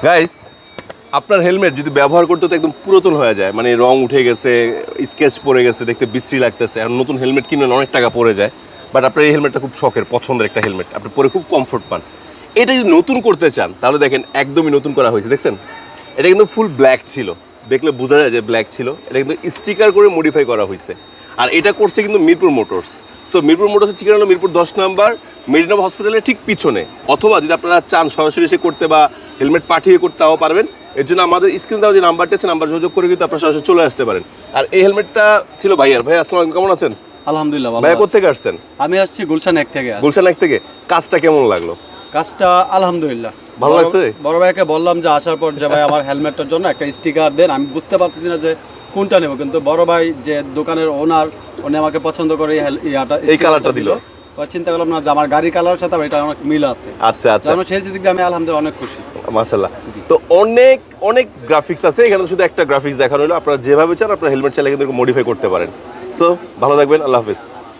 Guys, আপনার helmet যদি ব্যবহার করতে তো একদম পুরাতন হয়ে যায়, মানে রং উঠে গেছে, স্কেচ পড়ে গেছে, দেখতে বিশ্রী লাগতেছে, আর নতুন হেলমেট কিনলেন অনেক টাকা পড়ে যায়। বাট আপনার এই হেলমেটটা খুব শখের, পছন্দের একটা হেলমেট, আপনি পরে খুব কমফোর্ট পান। এটা যদি নতুন করতে চান তাহলে দেখেন একদমই নতুন করা হয়েছে, দেখছেন? এটা কিন্তু ফুল ব্ল্যাক ছিল, দেখলে বোঝা যায় যে ব্ল্যাক ছিল। এটা কিন্তু স্টিকার করে মডিফাই করা হয়েছে, আর এটা করছে কিন্তু মিরপুর মোটরস। সো মিরপুর মোটরসের ঠিকানা হলো মিরপুর 10 নম্বর মেডিনা হসপিটালের ঠিক পিছনে। অথবা যদি আপনারা চান সরাসরি এসে করতে বা হেলমেট পাঠিয়ে করতে তাও পারবেন। এর জন্য আমাদের স্ক্রিন দেওয়া যে নাম্বারটা আছে, নাম্বার যোগাযোগ করে কিন্তু আপনারা সরাসরি চলে আসতে পারেন। আর এই হেলমেটটা ছিল ভাইয়ার। ভাই আসসালামু আলাইকুম, কেমন আছেন? আলহামদুলিল্লাহ ভালো ভাইয়া আছি। কোথেকে আসছেন? আমি আসছি গুলশান 1 থেকে। গুলশান 1 থেকে। কাজটা কেমন লাগলো? কাজটা আলহামদুলিল্লাহ ভালো লাগছে? বড় ভাইকে বললাম যে আসার পর যে ভাই আমার হেলমেটটার জন্য একটা স্টিকার দেন, আমি বুঝতে পারতেছি না যে কোনটা নেব, কিন্তু বড় ভাই যে দোকানের ওনার, উনি আমাকে পছন্দ করে এই কালারটা দিল। চিন্তা করলাম না যে আমার গাড়ি কালারের সাথে এটা অনেক মিল আছে। আচ্ছা আচ্ছা, সেই দিক দিয়ে আমি আলহামদুলিল্লাহ অনেক খুশি। মাশাআল্লাহ। তো অনেক অনেক গ্রাফিক্স আছে এখানে, শুধু একটা গ্রাফিক্স দেখানো হলো। আপনারা যেভাবে চান আপনারা হেলমেট চাইলে কিন্তু মডিফাই করতে পারেন। সো ভালো থাকবেন, আল্লাহ হাফেজ।